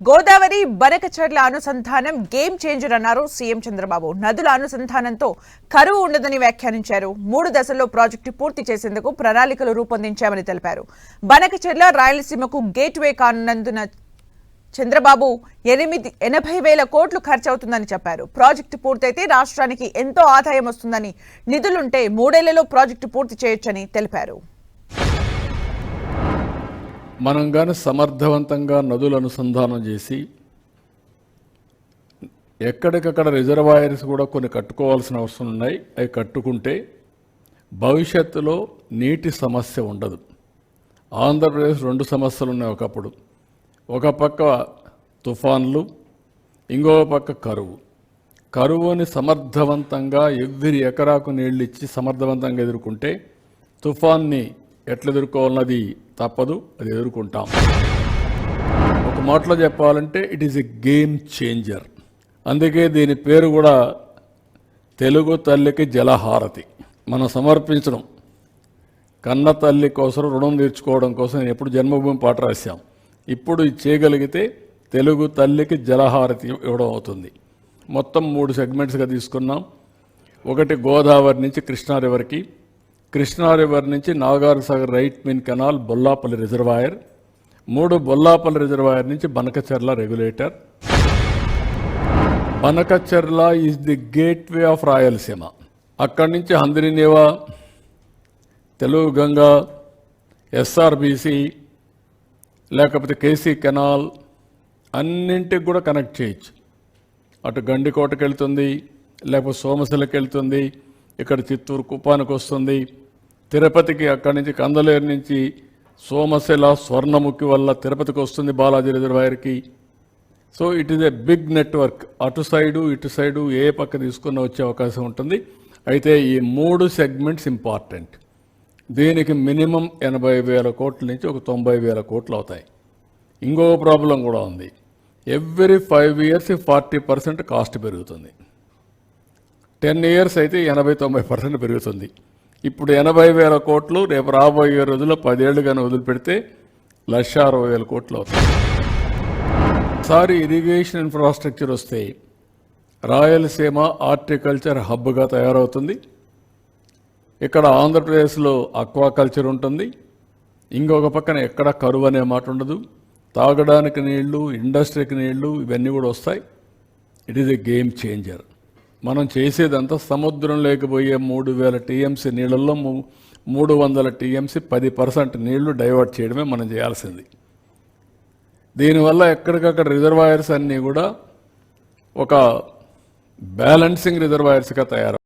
గోదావరి బనకచర్ల అనుసంధానం game changer అన్నారు CM Chandrababu. నదుల అనుసంధానంతో కరువు ఉండదని వ్యాఖ్యానించారు. 3 దశల్లో ప్రాజెక్టు పూర్తి చేసేందుకు ప్రణాళికలు రూపొందించామని తెలిపారు. బనకచర్ల రాయలసీమకు గేట్వే కానున్నందున చంద్రబాబు 80,000 కోట్లు ఖర్చవుతుందని చెప్పారు. ప్రాజెక్టు పూర్తయితే రాష్ట్రానికి ఎంతో ఆదాయం వస్తుందని, నిధులుంటే 3 ఏళ్లలో ప్రాజెక్టు పూర్తి చేయొచ్చని తెలిపారు. మనం కానీ సమర్థవంతంగా నదులు అనుసంధానం చేసి ఎక్కడికక్కడ రిజర్వాయర్స్ కూడా కొన్ని కట్టుకోవాల్సిన అవసరం ఉన్నాయి. అవి కట్టుకుంటే భవిష్యత్తులో నీటి సమస్య ఉండదు. ఆంధ్రప్రదేశ్ 2 సమస్యలు ఉన్నాయి. ఒకప్పుడు ఒక పక్క తుఫాన్లు, ఇంకో పక్క కరువుని సమర్థవంతంగా ఎవ్రీ ఎకరాకు నీళ్ళు ఇచ్చి సమర్థవంతంగా ఎదుర్కొంటే తుఫాన్ని ఎట్లా ఎదుర్కోవాలన్నది తప్పదు, అది ఎదుర్కొంటాం. ఒక మాటలో చెప్పాలంటే it is a game changer. అందుకే దీని పేరు కూడా తెలుగు తల్లికి జలహారతి. మనం సమర్పించడం కన్న తల్లి కోసం రుణం తీర్చుకోవడం కోసం ఎప్పుడు జన్మభూమి పాట రాశాం. ఇప్పుడు ఇది చేయగలిగితే తెలుగు తల్లికి జలహారతి ఇవ్వడం అవుతుంది. మొత్తం 3 సెగ్మెంట్స్గా తీసుకున్నాం. ఒకటి గోదావరి నుంచి కృష్ణా రివర్కి, కృష్ణా రివర్ నుంచి Nagarjunasagar right main canal Bollapalli reservoir, 3 Bollapalli reservoir నుంచి Banakacherla regulator. Banakacherla is the gateway of Rayalaseema. అక్కడి నుంచి హంద్రీనేవా, తెలుగు గంగా, ఎస్ఆర్బీసీ, లేకపోతే కేసీ కెనాల్ అన్నింటికి కూడా కనెక్ట్ చేయొచ్చు. అటు గండికోటకి వెళ్తుంది, లేకపోతే సోమశిలకి వెళ్తుంది, ఇక్కడ చిత్తూరు కుప్పానికి వస్తుంది, తిరుపతికి అక్కడి నుంచి కందలేరు నుంచి సోమశిల స్వర్ణముఖి వల్ల తిరుపతికి వస్తుంది బాలాజీ రిజర్వాయర్కి. So it is a big network. అటు సైడు ఇటు సైడు ఏ పక్క తీసుకున్న వచ్చే అవకాశం ఉంటుంది. అయితే ఈ 3 సెగ్మెంట్స్ ఇంపార్టెంట్. దీనికి మినిమం 80,000 కోట్ల నుంచి ఒక 90,000 కోట్లు అవుతాయి. ఇంకో ప్రాబ్లం కూడా ఉంది. ఎవ్రీ 5 years 40% కాస్ట్ పెరుగుతుంది. 10 years అయితే 80-90% పెరుగుతుంది. ఇప్పుడు 80,000 కోట్లు రేపు రాబోయే రోజుల్లో 10 ఏళ్ళు కానీ వదిలిపెడితే 1,60,000 కోట్లు అవుతాయి. ఒకసారి ఇరిగేషన్ ఇన్ఫ్రాస్ట్రక్చర్ వస్తే రాయలసీమ హార్టికల్చర్ హబ్గా తయారవుతుంది. ఇక్కడ ఆంధ్రప్రదేశ్లో అక్వాకల్చర్ ఉంటుంది. ఇంకొక పక్కన ఎక్కడ కరువు అనే మాట ఉండదు. తాగడానికి నీళ్లు, ఇండస్ట్రీకి నీళ్లు ఇవన్నీ కూడా వస్తాయి. It is a game changer. మనం చేసేదంతా సముద్రం లేకపోయే 3,000 టీఎంసీ నీళ్ళల్లో 300 టీఎంసీ 10% నీళ్లు డైవర్ట్ చేయడమే మనం చేయాల్సింది. దీనివల్ల ఎక్కడికక్కడ రిజర్వాయర్స్ అన్నీ కూడా ఒక బ్యాలెన్సింగ్ రిజర్వాయర్స్గా తయారవుతాయి.